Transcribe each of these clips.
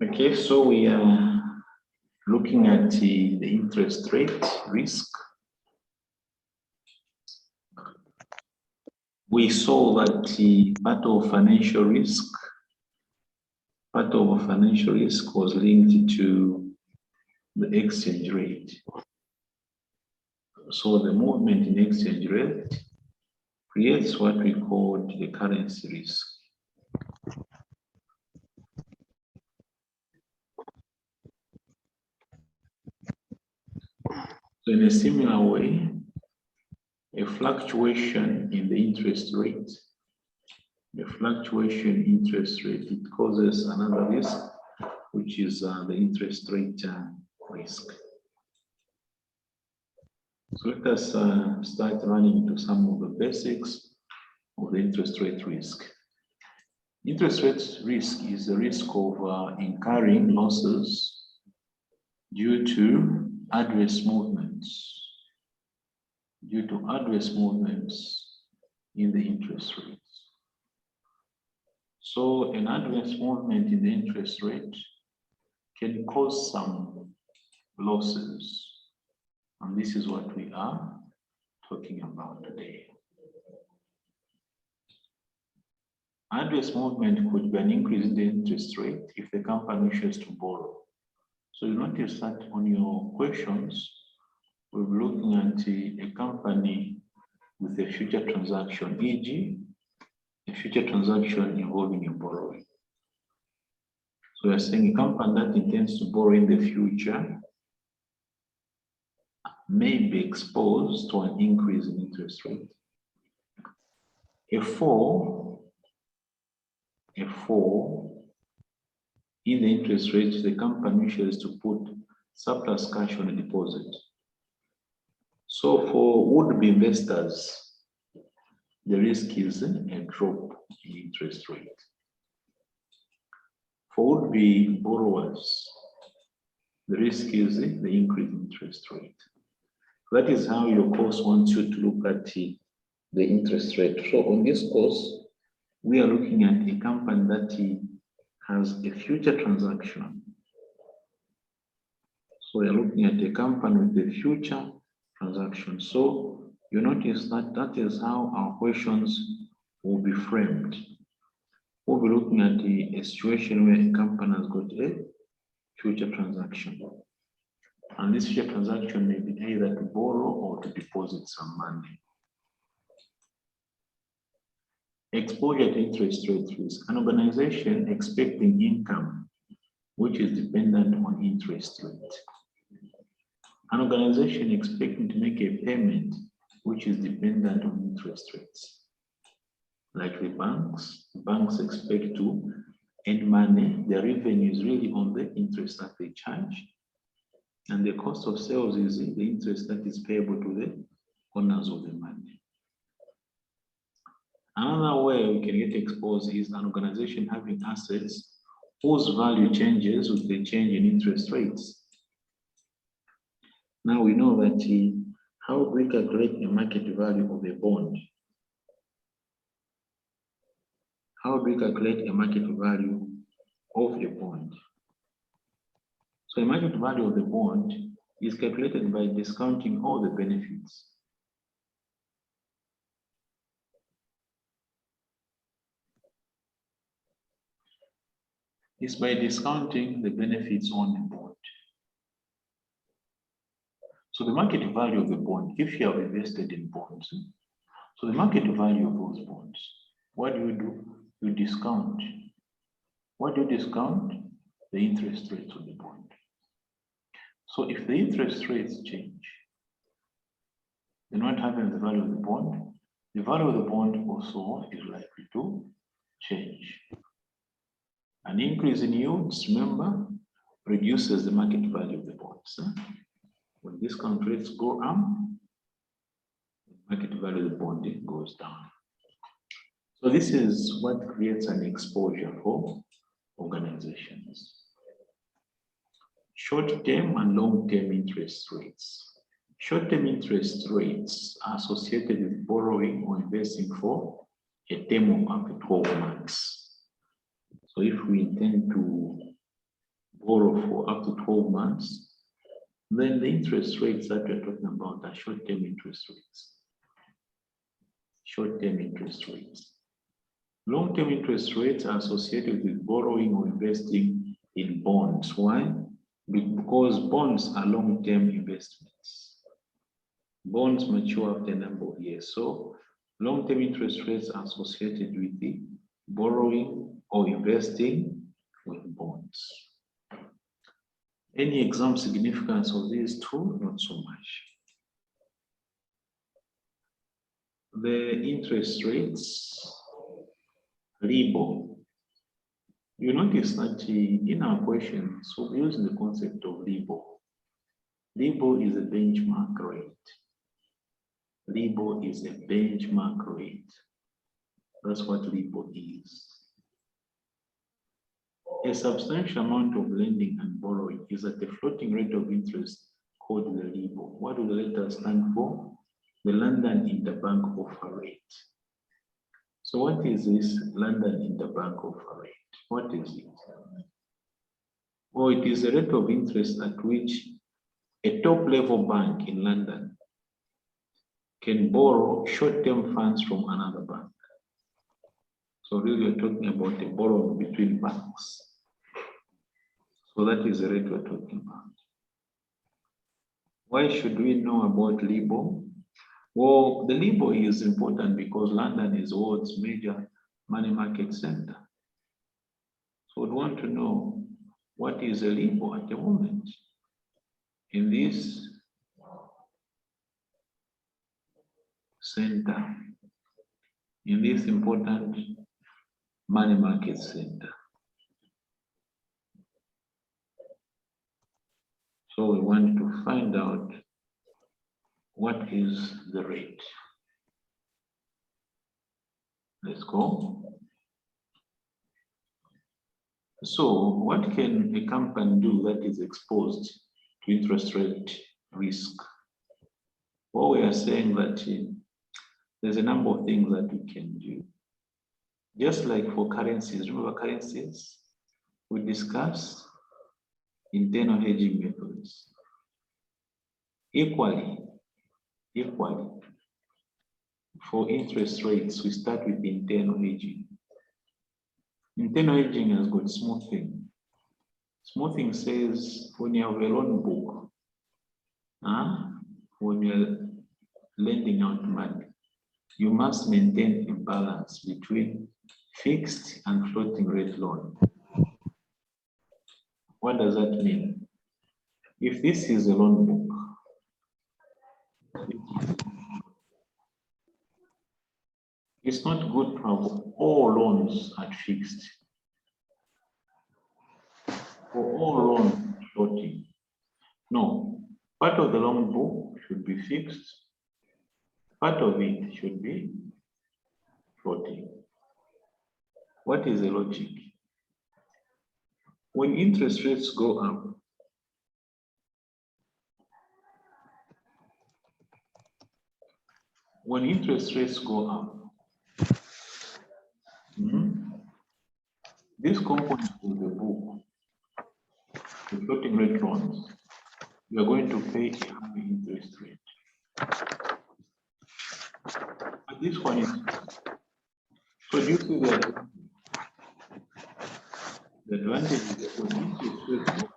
Okay, so we are looking at the interest rate risk. We saw that part of financial risk was linked to the exchange rate. So the movement in exchange rate creates what we call the currency risk. So in a similar way, a fluctuation in the interest rate, it causes another risk, which is the interest rate risk. So let us start running into some of the basics of the interest rate risk. Interest rate risk is the risk of incurring losses due to adverse movements in the interest rates. So an adverse movement in the interest rate can cause some losses, and this is what we are talking about today. Adverse movement could be an increase in the interest rate if the company wishes to borrow. So you notice that on your questions, we're looking at a company with a future transaction, e.g., a future transaction involving a borrowing. So we're saying a company that intends to borrow in the future may be exposed to an increase in interest rate. A fall in the interest rate, the company wishes to put surplus cash on a deposit. So for would-be investors, the risk is a drop in interest rate. For would-be borrowers, the risk is the increase in interest rate. That is how your course wants you to look at the interest rate. So on this course, we are looking at a company that has a future transaction. So we are looking at a company with a future transaction. So you notice that that is how our questions will be framed. We'll be looking at a situation where a company has got a future transaction. And this future transaction may be either to borrow or to deposit some money. Exposure to interest rate risk. An organization expecting income which is dependent on interest rate. An organization expecting to make a payment which is dependent on interest rates. Like the banks expect to earn money, their revenue is really on the interest that they charge, and the cost of sales is the interest that is payable to the owners of the money. Another way we can get exposed is an organization having assets whose value changes with the change in interest rates. Now we know that how we calculate the market value of a bond. How do we calculate a market value of a bond? So a market value of the bond is calculated by discounting all the benefits. It's by discounting the benefits on the bond. So the market value of the bond, if you have invested in bonds, so the market value of those bonds, what do? You discount. What do you discount? The interest rates of the bond. So if the interest rates change, then what happens to the value of the bond? The value of the bond also is likely to change. An increase in yields, remember, reduces the market value of the bonds. When discount rates go up, the market value of the bond goes down. So this is what creates an exposure for organizations. Short-term and long-term interest rates. Short-term interest rates are associated with borrowing or investing for a term of up to 12 months. So if we intend to borrow for up to 12 months, then the interest rates that we're talking about are short-term interest rates. Short-term interest rates. Long-term interest rates are associated with borrowing or investing in bonds. Why? Because bonds are long-term investments. Bonds mature after a number of years. So long-term interest rates are associated with the borrowing or investing with bonds. Any exam significance of these two? Not so much. The interest rates, LIBOR. You notice that in our questions, we're using the concept of LIBOR. LIBOR is a benchmark rate. LIBOR is a benchmark rate. That's what LIBOR is. A substantial amount of lending and borrowing is at the floating rate of interest called the LIBOR. What do the letters stand for? The London Interbank Offer Rate. So what is this London Interbank Offer Rate? What is it? Well, it is a rate of interest at which a top-level bank in London can borrow short-term funds from another bank. So really we're talking about a borrowing between banks. So that is the rate we're talking about. Why should we know about LIBOR? Well, the LIBOR is important because London is the world's major money market center. So we'd want to know what is a LIBOR at the moment in this center, in this important money market center. So we want to find out what is the rate. Let's go. So what can a company do that is exposed to interest rate risk? Well, we are saying that there's a number of things that we can do. Just like for currencies, remember currencies? We discuss internal hedging methods. Equally, for interest rates, we start with internal hedging. Internal hedging has got smoothing. Smoothing says when you have a loan book, when you're lending out money, you must maintain a balance between fixed and floating rate loan. What does that mean? If this is a loan book, it's not good to have all loans at fixed. For all loans floating. No, part of the loan book should be fixed, part of it should be floating. What is the logic? When interest rates go up, this component of the book, the floating rate loans, you are going to pay a high interest rate. But this one is, so do you see the advantage is that when interest rates go,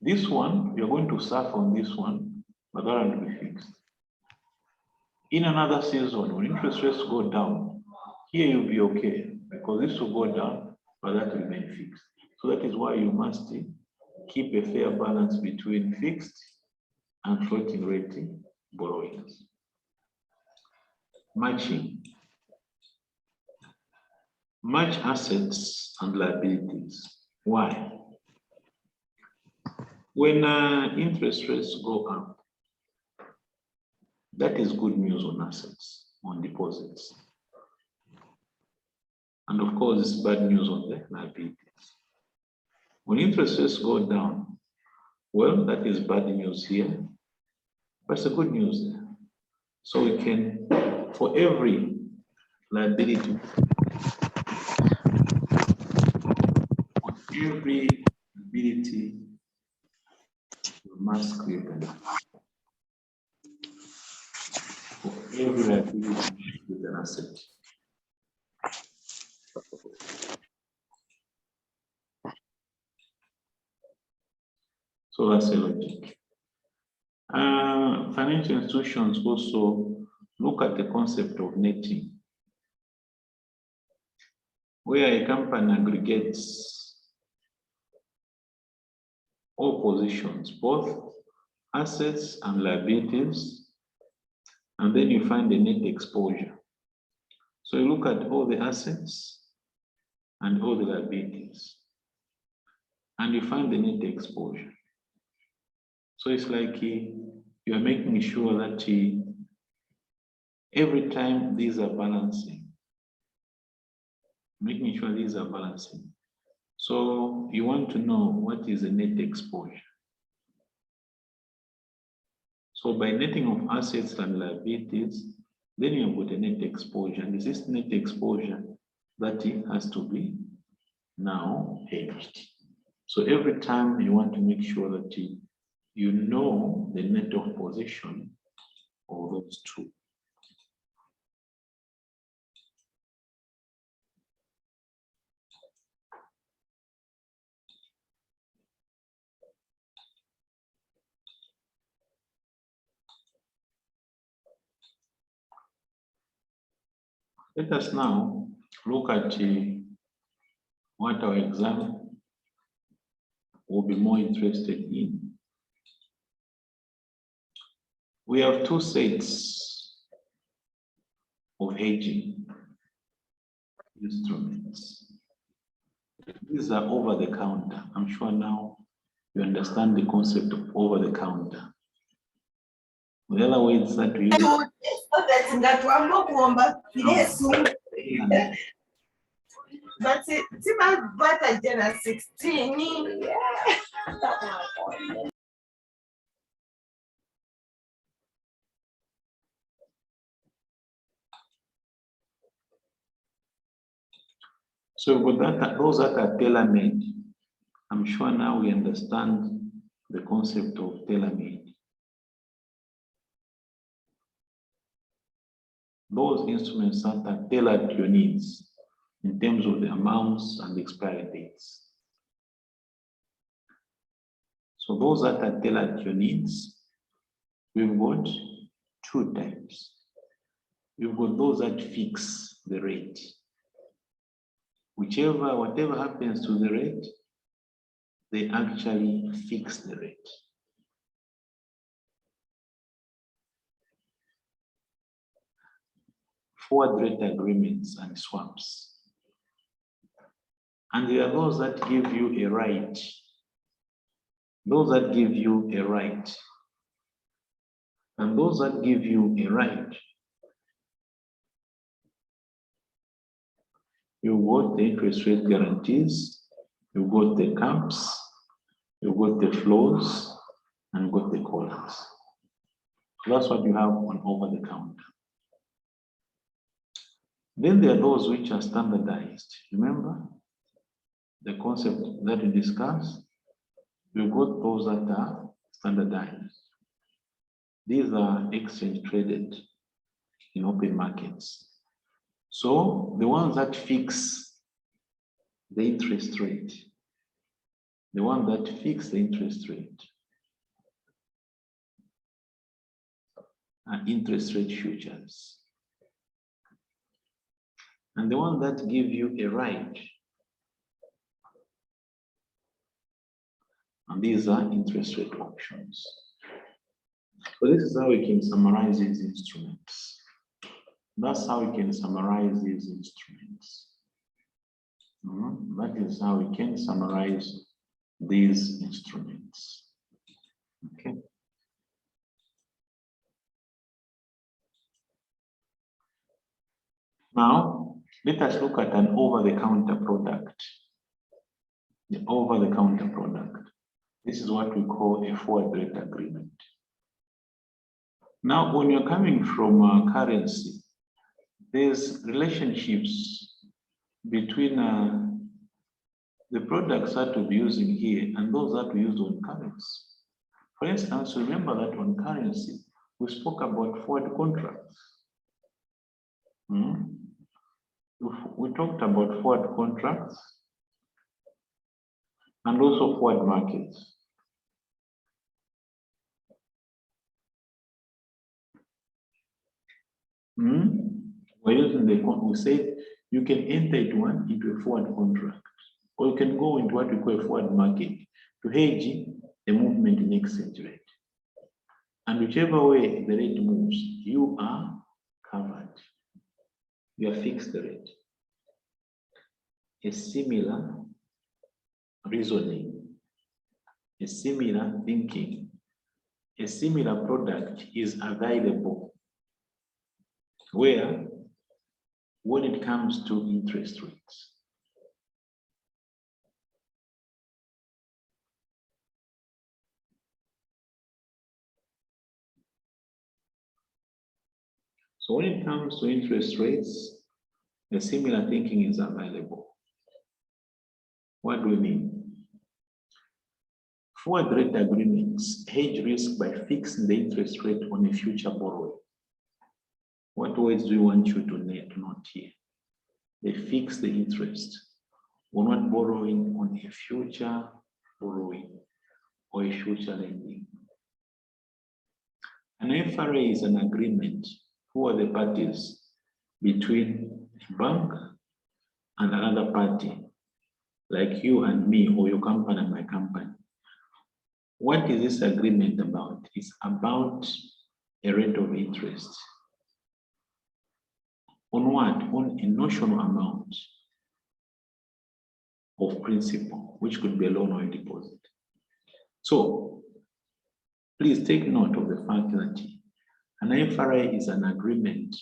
this one, you're going to suffer on this one, but that will be fixed. In another season, when interest rates go down, here you'll be okay, because this will go down, but that will remain fixed. So that is why you must keep a fair balance between fixed and floating rate borrowings. Matching. Match assets and liabilities. Why? When interest rates go up, that is good news on assets, on deposits. And of course, it's bad news on the liabilities. When interest rates go down, well, that is bad news here, but it's a good news there. So we can, for every liability, for every liability must be given. For every liability with an asset. So that's the logic. Financial institutions also look at the concept of netting, where a company aggregates all positions, both assets and liabilities, and then you find the net exposure. So you look at all the assets and all the liabilities, and you find the net exposure. So it's like you are making sure that every time these are balancing, making sure these are balancing. So you want to know what is the net exposure. So by netting of assets and liabilities, then you have got a net exposure. And this net exposure that it has to be now hedged. So every time you want to make sure that you know the net of position of those two. Let us now look at what our exam will be more interested in. We have two sets of hedging instruments. These are over the counter. I'm sure now you understand the concept of over the counter. The other words that we use. But it's about better than 16. So with that, those that are tailor-made, I'm sure now we understand the concept of tailor-made. Those instruments that are tailored to your needs in terms of the amounts and the expiry dates. So those that are tailored to your needs, we've got two types. We've got those that fix the rate. Whatever happens to the rate, they actually fix the rate. Forward rate agreements and swaps. And there are those that give you a right. Those that give you a right. And those that give you a right, you got the interest rate guarantees, you got the caps, you got the floors, and you got the collars. So that's what you have on over the counter. Then there are those which are standardized. Remember the concept that we discussed? We've got those that are standardized. These are exchange traded in open markets. So the ones that fix the interest rate, the one that fix the interest rate are interest rate futures. And the one that give you a right, and these are interest rate options. So this is how we can summarize these instruments. That's how we can summarize these instruments. That is how we can summarize these instruments. Okay. Now, let us look at an over-the-counter product. The over-the-counter product. This is what we call a forward rate agreement. Now, when you're coming from currency, there's relationships between the products that we'll be using here and those that we use on currency. For instance, remember that on currency, we spoke about forward contracts. We talked about forward contracts and also forward markets. We're using we said you can enter into a forward contract, or you can go into what we call a forward market to hedge the movement in exchange rate. And whichever way the rate moves, you are covered. You are fixed the rate. A similar reasoning, a similar thinking, a similar product is available where when it comes to interest rates. So when it comes to interest rates, a similar thinking is available. What do we mean? Forward rate agreements hedge risk by fixing the interest rate on a future borrowing. What words do you want you to note here? They fix the interest. We're not borrowing on a future borrowing or a future lending. An FRA is an agreement. Who are the parties between a bank and another party, like you and me, or your company and my company? What is this agreement about? It's about a rate of interest. On what? On a notional amount of principal, which could be a loan or a deposit. So please take note of the fact that an FRA is an agreement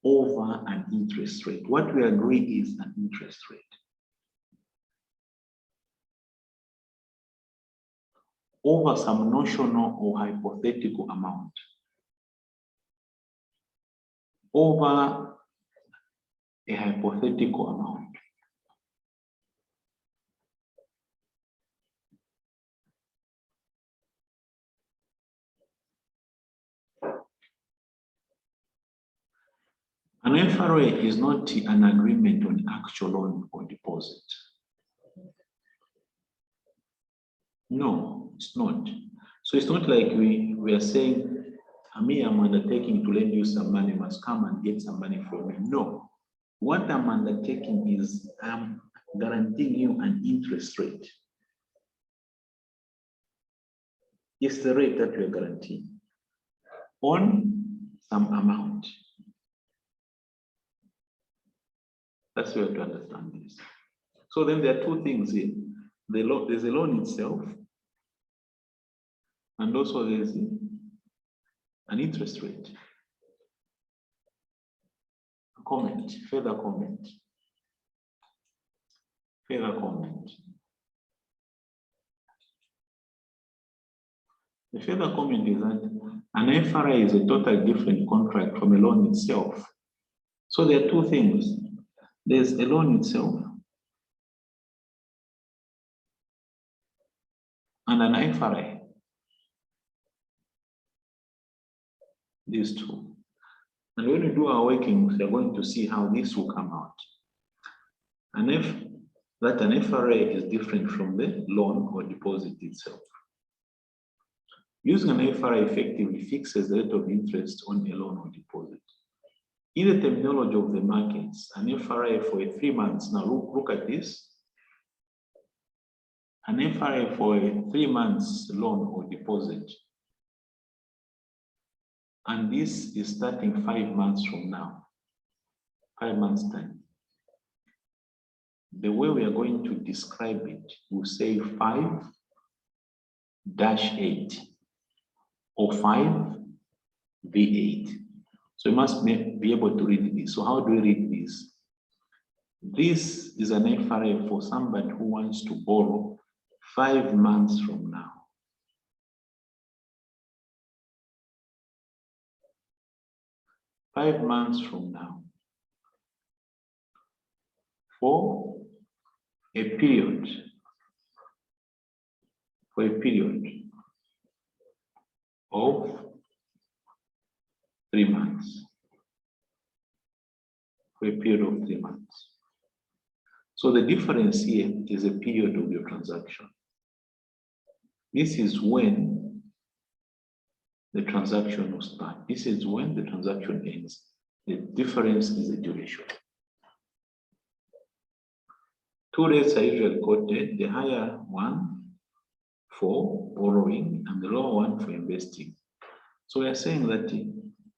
over an interest rate. What we agree is an interest rate. Over some notional or hypothetical amount. Over a hypothetical amount. An FRA is not an agreement on actual loan or deposit. No, it's not. So it's not like we are saying, I'm undertaking to lend you some money, you must come and get some money from me. No. What I'm undertaking is I'm guaranteeing you an interest rate. It's the rate that we're guaranteeing on some amount. That's where to understand this. So then there are two things here. There's a loan itself, and also there's an interest rate. A comment, further comment. Further comment. The further comment is that an FRA is a totally different contract from a loan itself. So there are two things. There's a loan itself and an FRA. These two. And when we do our workings, we're going to see how this will come out. And if that an FRA is different from the loan or deposit itself. Using an FRA effectively fixes the rate of interest on a loan or deposit. In the terminology of the markets, an FRA for 3 months, now look at this. An FRA for a 3 months loan or deposit. And this is starting 5 months from now, 5 months time. The way we are going to describe it, we'll say 5-8 or 5V8. So you must be able to read this. So how do we read this? This is an FRA for somebody who wants to borrow 5 months from now. Five months from now, for a period, for a period of 3 months, for a period of 3 months. So the difference here is a period of your transaction. This is when the transaction will start. This is when the transaction ends. The difference is the duration. 2 rates are usually quoted, the higher one for borrowing and the lower one for investing. So we are saying that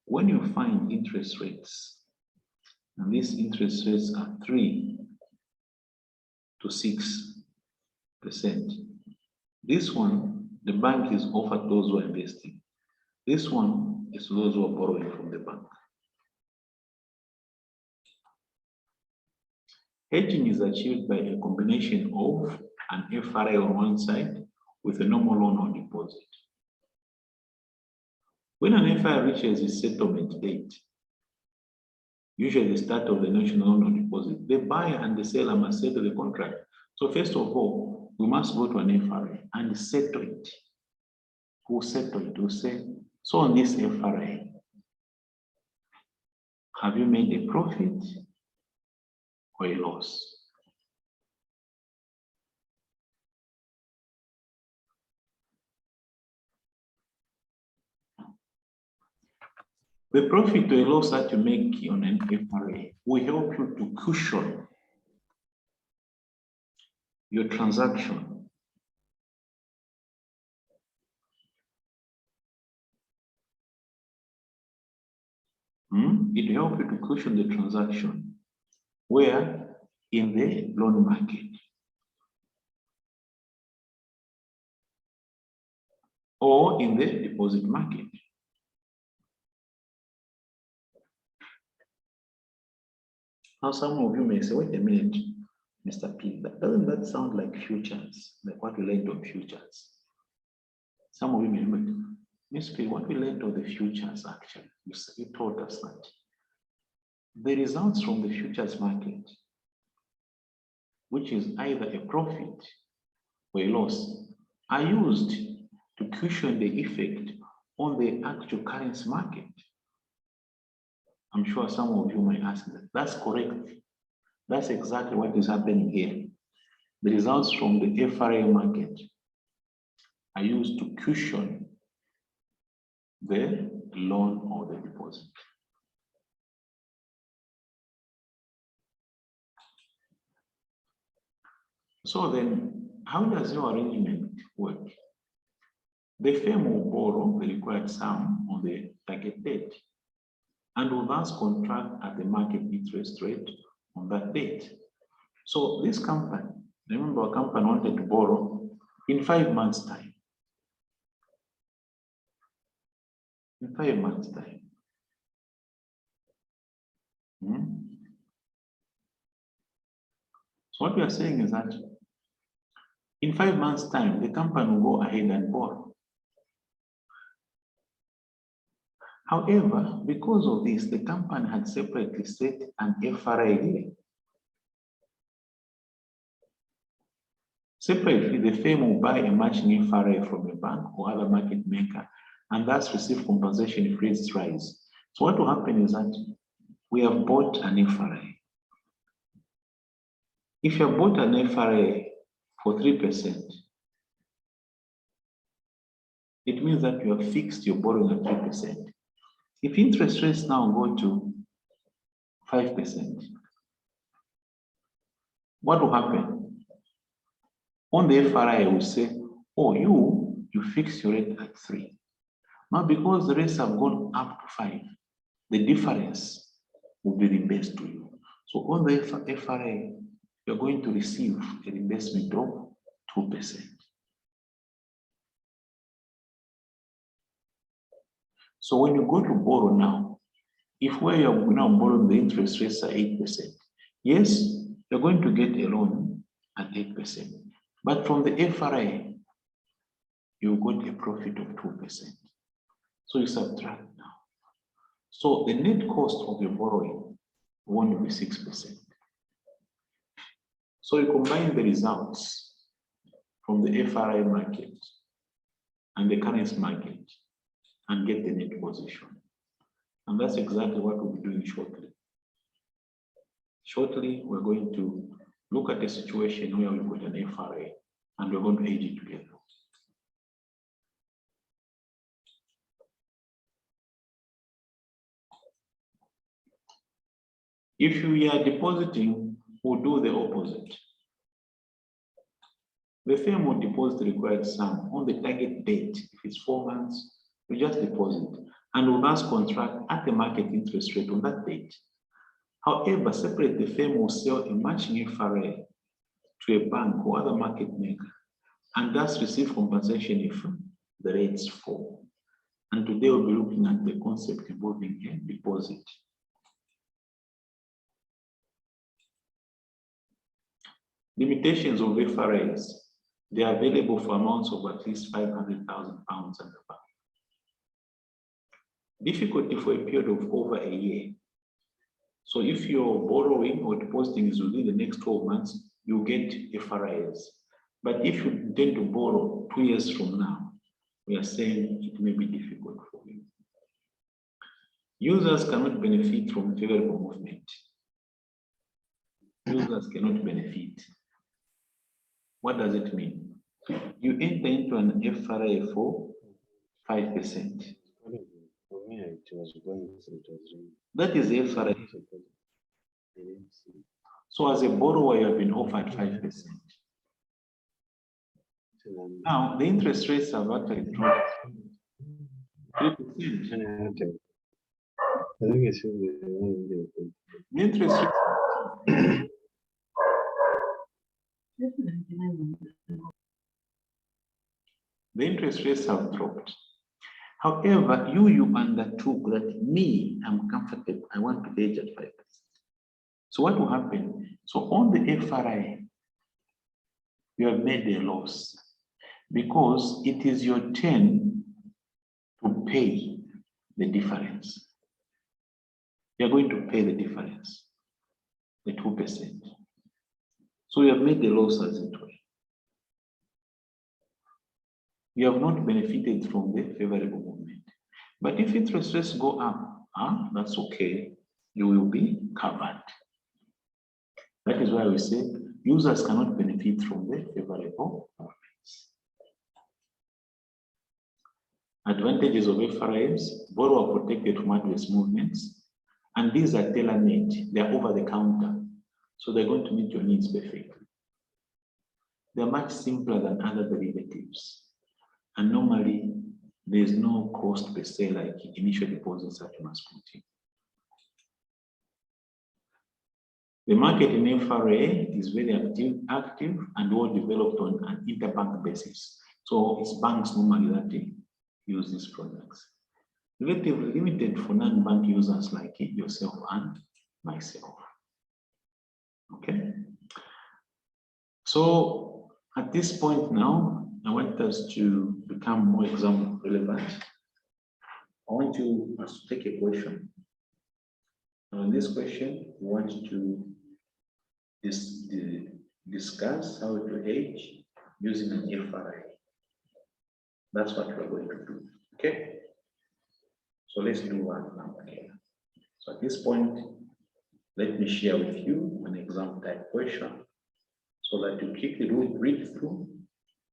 when you find interest rates, and these interest rates are 3 to 6%, this one, the bank is offered those who are investing. This one is those who are borrowing from the bank. Hedging is achieved by a combination of an FRA on one side with a normal loan or deposit. When an FRA reaches its settlement date, usually the start of the national loan or deposit, the buyer and the seller must settle the contract. So first of all, we must go to an FRA and settle it. Who settle it? Who say, so on this FRA, have you made a profit or a loss? The profit or a loss that you make on an FRA will help you to cushion your transaction. It will help you to cushion the transaction where in the loan market or in the deposit market. Now, some of you may say, wait a minute, Mr. P, doesn't that sound like futures, like what we learned on futures? Some of you may remember, Mr. P, what we learned on the futures actually, you told us that the results from the futures market, which is either a profit or a loss, are used to cushion the effect on the actual currency market. I'm sure some of you might ask that. That's correct. That's exactly what is happening here. The results from the FRA market are used to cushion the loan or the deposit. So then, how does your arrangement work? The firm will borrow the required sum on the target date and will thus contract at the market interest rate on that date. So this company, remember a company wanted to borrow in 5 months' time. In 5 months' time. So what we are saying is that in 5 months' time, the company will go ahead and borrow. However, because of this, the company had separately set an FRA here. Separately, the firm will buy a matching FRA from a bank or other market maker and thus receive compensation if rates rise. So what will happen is that we have bought an FRA. If you have bought an FRA for 3%, it means that you have fixed your borrowing at 3%. If interest rates now go to 5%, what will happen? On the FRA, will say, oh, you fix your rate at 3. Now, because the rates have gone up to 5, the difference will be reimbursed to you. So on the FRA, you're going to receive an investment of 2%. So when you go to borrow now, if where you're now borrowing the interest rates are 8%, yes, you're going to get a loan at 8%. But from the FRA, you got a profit of 2%. So you subtract now. So the net cost of your borrowing won't be 6%. So you combine the results from the FRA market and the currency market and get the net position. And that's exactly what we'll be doing shortly. Shortly, we're going to look at a situation where we've got an FRA and we're going to hedge it together. If you are depositing, we'll do the opposite. The firm will deposit the required sum on the target date. If it's 4 months, we just deposit and we'll thus contract at the market interest rate on that date. However, separate, the firm will sell a matching FRA to a bank or other market maker and thus receive compensation if the rates fall. And today we'll be looking at the concept involving a deposit. Limitations of FRAs. They are available for amounts of at least £500,000 and above. Difficulty for a period of over a year. So if your borrowing or depositing is within the next 12 months, you get FRAs. But if you intend to borrow 2 years from now, we are saying it may be difficult for you. Users cannot benefit from favorable movement. Users cannot benefit. What does it mean? You enter into an FRA for 5%. For me, it was going through. That is FRA. So as a borrower, you have been offered 5%. Now, the interest rates have actually dropped 3%. I think it should be The interest rates the interest rates have dropped. However, you undertook that I'm comfortable, I want to hedge at 5%. So what will happen? So on the FRA, you have made a loss because it is your turn to pay the difference. You're going to pay the difference, the 2%. So you have made the loss as it were. You have not benefited from the favorable movement. But if interest rates go up, that's okay. You will be covered. That is why we say users cannot benefit from the favorable movements. Advantages of FRAs: borrower protected from adverse movements, and these are tailor-made. They are over the counter, so they're going to meet your needs perfectly. They're much simpler than other derivatives. And normally, there's no cost per se like initial deposits that you must put in. The market in FRA is very active and well developed on an interbank basis. So it's banks normally that use these products. Relatively limited for non-bank users like yourself and myself. Okay. So at this point now, I want us to become more exam relevant. I want us to take a question. On this question, we want to discuss how to hedge using an FRA. That's what we're going to do. Okay. So let's do one now. Okay. So at this point, let me share with you an exam type question so that you quickly read through.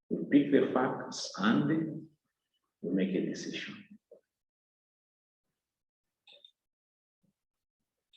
We pick the facts and we make a decision.